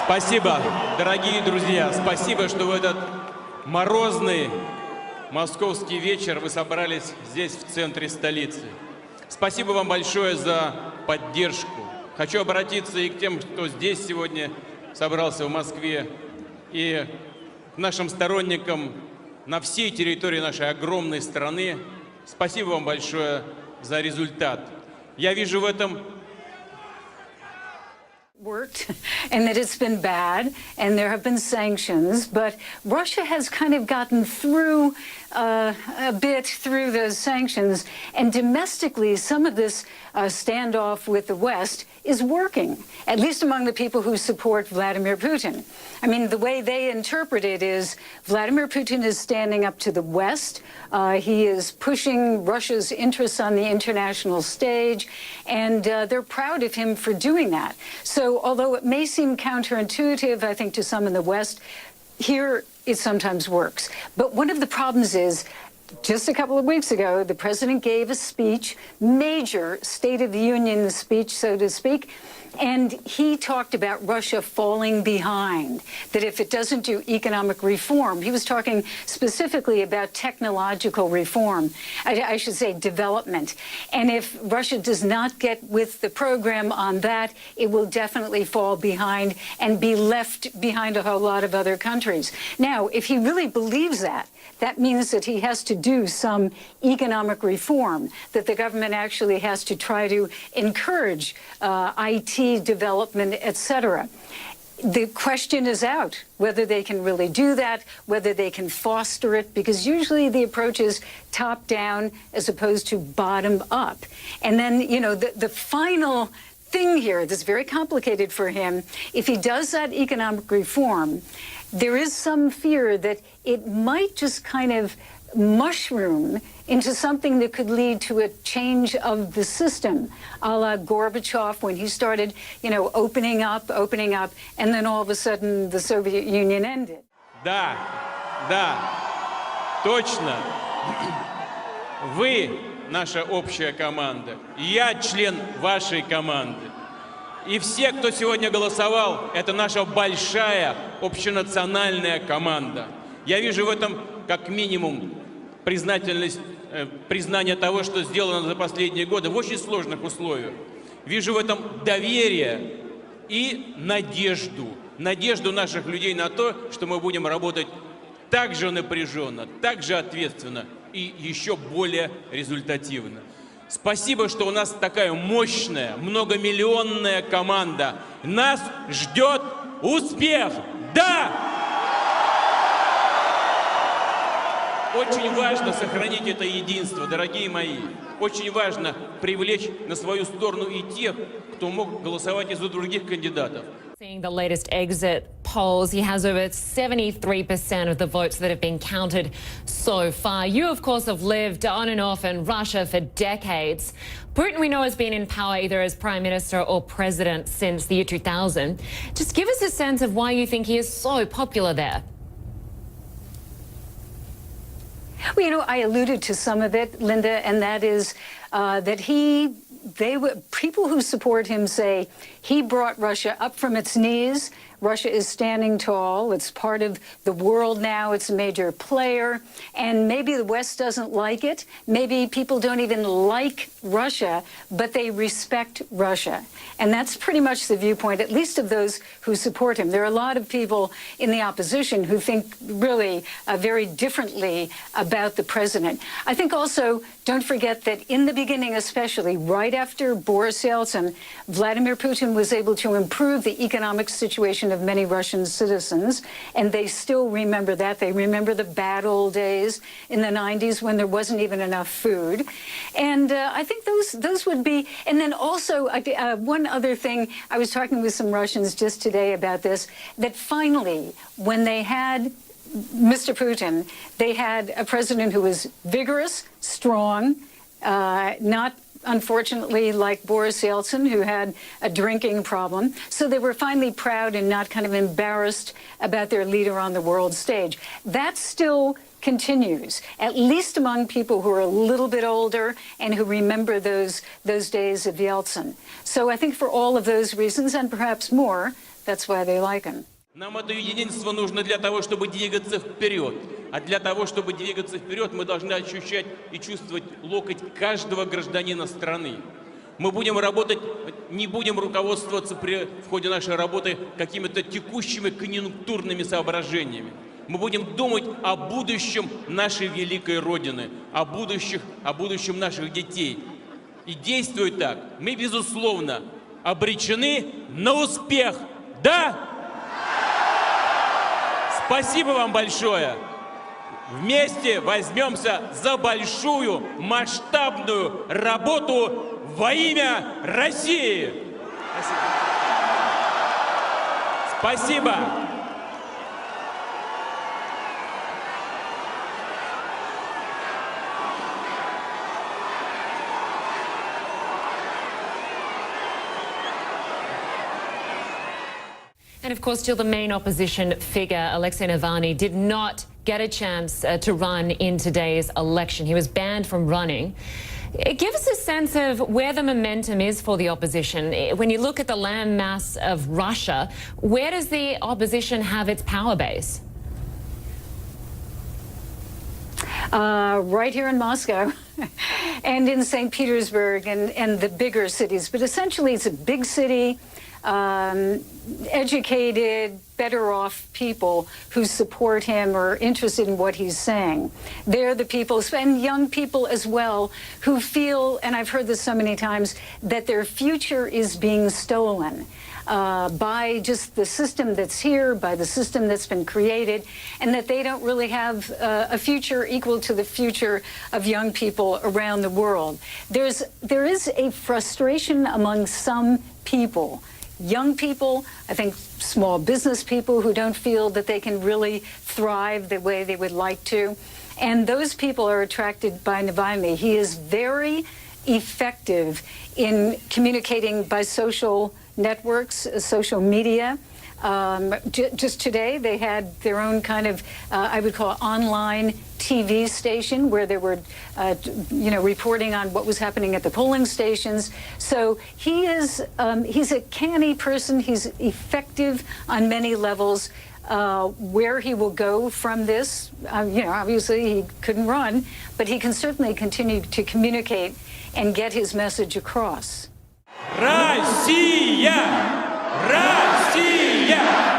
Спасибо, дорогие друзья, спасибо, что в этот морозный московский вечер вы собрались здесь, в центре столицы. Спасибо вам большое за поддержку. Хочу обратиться и к тем, кто здесь сегодня собрался в Москве, и к нашим сторонникам на всей территории нашей огромной страны. Спасибо вам большое за результат. Я вижу в этом worked and that it's been bad and there have been sanctions, but Russia has kind of gotten through a bit through those sanctions, and domestically some of this standoff with the West is working, at least among the people who support Vladimir Putin. I mean, the way they interpret it is Vladimir Putin is standing up to the West. He is pushing Russia's interests on the international stage, and they're proud of him for doing that. So although it may seem counterintuitive, I think, to some in the West, here it sometimes works. But one of the problems is, just a couple of weeks ago, the president gave a speech, major State of the Union speech, so to speak, and he talked about Russia falling behind, that if it doesn't do economic reform, he was talking specifically about technological reform, I should say development. And if Russia does not get with the program on that, it will definitely fall behind and be left behind a whole lot of other countries. Now, if he really believes that, that means that he has to do some economic reform, that the government actually has to try to encourage IT development, etc. The question is out, whether they can really do that, whether they can foster it, because usually the approach is top down as opposed to bottom up. And then, you know, the final thing here that's very complicated for him, if he does that economic reform, there is some fear that it might just kind of mushroom into something that could lead to a change of the system, a la Gorbachev when he started, you know, opening up, and then all of a sudden the Soviet Union ended. Да, точно. Вы наша общая команда. Я член вашей команды. И все, кто сегодня голосовал, это наша большая общенациональная команда. Я вижу в этом как минимум признание того, что сделано за последние годы в очень сложных условиях. Вижу в этом доверие и надежду. Надежду наших людей на то, что мы будем работать так же напряженно, так же ответственно и еще более результативно. Спасибо, что у нас такая мощная, многомиллионная команда. Нас ждет успех! Да! Очень важно сохранить это единство, дорогие мои. Очень важно привлечь на свою сторону и тех, кто мог голосовать и за других кандидатов. Seeing the latest exit polls, he has over 73% of the votes that have been counted so far. You, of course, have lived on and off in Russia for decades. Putin, we know, has been in power either as prime minister or president since the year 2000. Just give us a sense of why you think he is so popular there. Well, you know, I alluded to some of it, Linda, and that is that people who support him say he brought Russia up from its knees. Russia is standing tall. It's part of the world now. It's a major player. And maybe the West doesn't like it. Maybe people don't even like Russia, but they respect Russia. And that's pretty much the viewpoint, at least of those who support him. There are a lot of people in the opposition who think really very differently about the president. I think also, don't forget that in the beginning, especially right after Boris Yeltsin, Vladimir Putin was able to improve the economic situation of many Russian citizens, and they still remember that. They remember the bad old days in the 90s when there wasn't even enough food. And I think those would be, and then also one other thing, I was talking with some Russians just today about this, that finally, when they had Mr. Putin, they had a president who was vigorous, strong, not unfortunately like Boris Yeltsin, who had a drinking problem. So they were finally proud and not kind of embarrassed about their leader on the world stage. That still continues, at least among people who are a little bit older and who remember those days of Yeltsin. So I think for all of those reasons, and perhaps more, That's why they like him. Нам это единство нужно для того, чтобы двигаться вперед. А для того, чтобы двигаться вперед, мы должны ощущать и чувствовать локоть каждого гражданина страны. Мы будем работать, не будем руководствоваться в ходе нашей работы какими-то текущими конъюнктурными соображениями. Мы будем думать о будущем нашей великой Родины, о будущем наших детей. И действуя так, мы, безусловно, обречены на успех. Да? Спасибо вам большое. Вместе возьмемся за большую масштабную работу во имя России. Спасибо. And of course, still the main opposition figure, Alexei Navalny, did not get a chance to run in today's election. He was banned from running. Give us a sense of where the momentum is for the opposition. When you look at the landmass of Russia, where does the opposition have its power base? Right here in Moscow and in St. Petersburg and the bigger cities. But essentially, it's a big city, educated, better off people who support him or are interested in what he's saying. They're the people, and young people as well, who feel, and I've heard this so many times, that their future is being stolen. By just the system that's here, by the system that's been created, and that they don't really have a future equal to the future of young people around the world. There is a frustration among some people, young people, I think small business people who don't feel that they can really thrive the way they would like to. And those people are attracted by Navalny. He is very effective in communicating by social networks, social media. Just today, they had their own kind of, I would call it online TV station where they were, reporting on what was happening at the polling stations. So he is, he's a canny person. He's effective on many levels. Where he will go from this, obviously he couldn't run, but he can certainly continue to communicate and get his message across. Россия! Россия!